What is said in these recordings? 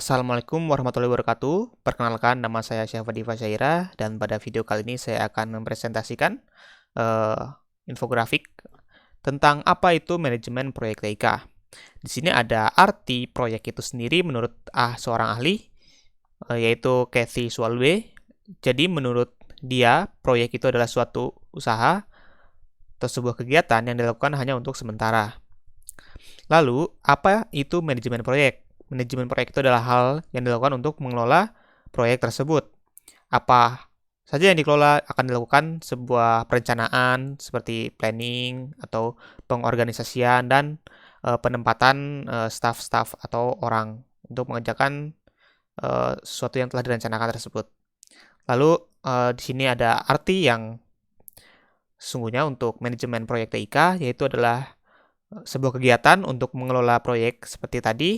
Assalamualaikum warahmatullahi wabarakatuh. Perkenalkan, nama saya Syafadi Fasyaira dan pada video kali ini saya akan mempresentasikan eh, infografik tentang apa itu manajemen proyek TIK. Di sini ada arti proyek itu sendiri menurut seorang ahli, yaitu Kathy Swalwe. Jadi menurut dia, proyek itu adalah suatu usaha atau sebuah kegiatan yang dilakukan hanya untuk sementara. Lalu, apa itu manajemen proyek? Manajemen proyek itu adalah hal yang dilakukan untuk mengelola proyek tersebut. Apa saja yang dikelola akan dilakukan sebuah perencanaan seperti planning atau pengorganisasian dan penempatan staff-staff atau orang untuk mengerjakan sesuatu yang telah direncanakan tersebut. Lalu di sini ada arti yang sesungguhnya untuk manajemen proyek TIK, yaitu adalah sebuah kegiatan untuk mengelola proyek seperti tadi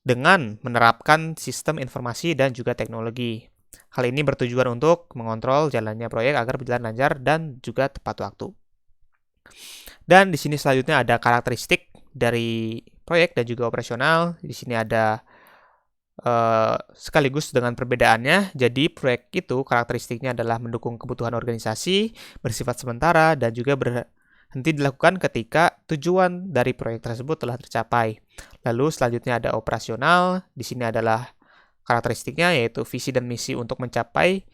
dengan menerapkan sistem informasi dan juga teknologi. Hal ini bertujuan untuk mengontrol jalannya proyek agar berjalan lancar dan juga tepat waktu. Dan di sini selanjutnya ada karakteristik dari proyek dan juga operasional. Di sini ada sekaligus dengan perbedaannya. Jadi proyek itu karakteristiknya adalah mendukung kebutuhan organisasi, bersifat sementara, dan juga berhenti dilakukan ketika tujuan dari proyek tersebut telah tercapai. Lalu selanjutnya ada operasional. Di sini adalah karakteristiknya yaitu visi dan misi untuk mencapai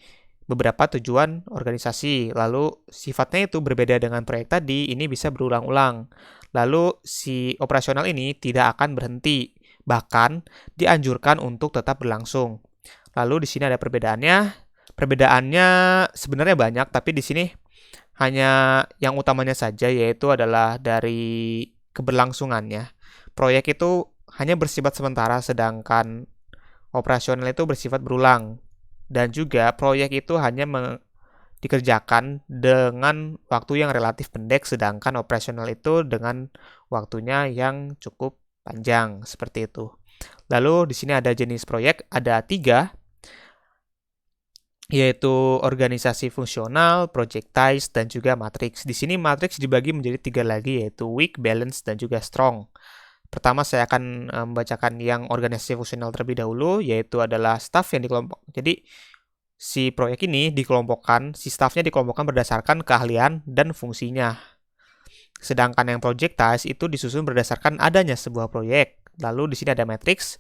beberapa tujuan organisasi. Lalu sifatnya itu berbeda dengan proyek tadi, ini bisa berulang-ulang. Lalu si operasional ini tidak akan berhenti, bahkan dianjurkan untuk tetap berlangsung. Lalu di sini ada perbedaannya. Perbedaannya sebenarnya banyak, tapi di sini hanya yang utamanya saja, yaitu adalah dari keberlangsungannya. Proyek itu hanya bersifat sementara, sedangkan operasional itu bersifat berulang. Dan juga proyek itu hanya dikerjakan dengan waktu yang relatif pendek, sedangkan operasional itu dengan waktunya yang cukup panjang, seperti itu. Lalu di sini ada jenis proyek, ada 3, yaitu organisasi fungsional, projectized, dan juga matrix. Di sini matrix dibagi menjadi 3 lagi, yaitu weak, balance, dan juga strong. Pertama saya akan membacakan yang organisasi fungsional terlebih dahulu, yaitu adalah staff yang dikelompok. Jadi si proyek ini dikelompokkan, si staffnya dikelompokkan berdasarkan keahlian dan fungsinya. Sedangkan yang projectized itu disusun berdasarkan adanya sebuah proyek. Lalu di sini ada matrix.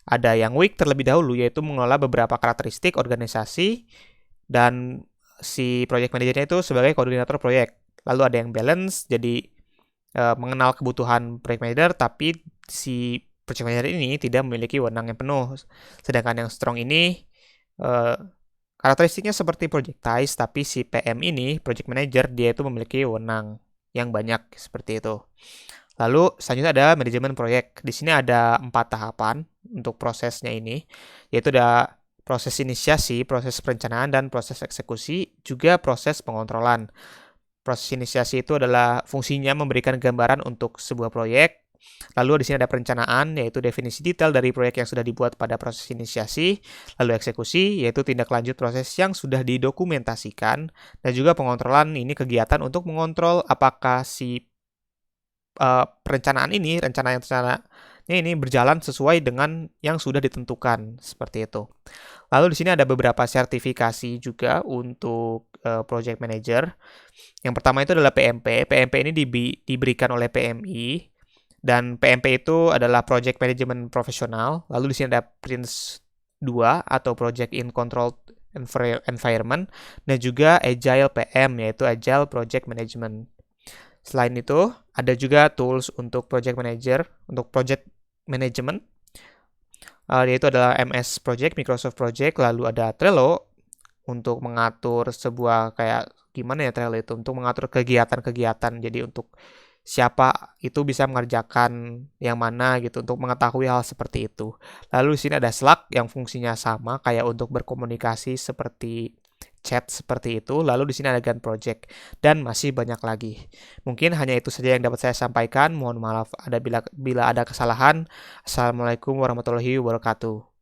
Ada yang weak terlebih dahulu, yaitu mengelola beberapa karakteristik organisasi dan si project manajernya itu sebagai koordinator proyek. Lalu ada yang balance, jadi mengenal kebutuhan project manager, tapi si project manager ini tidak memiliki wewenang yang penuh. Sedangkan yang strong ini karakteristiknya seperti projectized, tapi si PM ini, project manager, dia itu memiliki wewenang yang banyak seperti itu. Lalu selanjutnya ada manajemen proyek. Di sini ada 4 tahapan untuk prosesnya ini, yaitu ada proses inisiasi, proses perencanaan, dan proses eksekusi, juga proses pengontrolan. Proses inisiasi itu adalah fungsinya memberikan gambaran untuk sebuah proyek. Lalu di sini ada perencanaan, yaitu definisi detail dari proyek yang sudah dibuat pada proses inisiasi. Lalu eksekusi, yaitu tindak lanjut proses yang sudah didokumentasikan. Dan juga pengontrolan, ini kegiatan untuk mengontrol apakah si perencanaan ini, rencananya ini berjalan sesuai dengan yang sudah ditentukan, seperti itu. Lalu di sini ada beberapa sertifikasi juga untuk project manager. Yang pertama itu adalah PMP. PMP ini diberikan oleh PMI, dan PMP itu adalah Project Management Professional. Lalu di sini ada PRINCE 2 atau Project in Controlled Environment, dan juga Agile PM, yaitu Agile Project Management. Selain itu, ada juga tools untuk project manager, untuk project management, yaitu adalah MS Project, Microsoft Project, lalu ada Trello untuk mengatur sebuah kayak gimana ya Trello itu, untuk mengatur kegiatan-kegiatan, jadi untuk siapa itu bisa mengerjakan yang mana gitu, untuk mengetahui hal seperti itu. Lalu di sini ada Slack yang fungsinya sama kayak untuk berkomunikasi seperti chat seperti itu. Lalu di sini ada Gantt project dan masih banyak lagi. Mungkin hanya itu saja yang dapat saya sampaikan. Mohon maaf bila ada kesalahan. Assalamualaikum warahmatullahi wabarakatuh.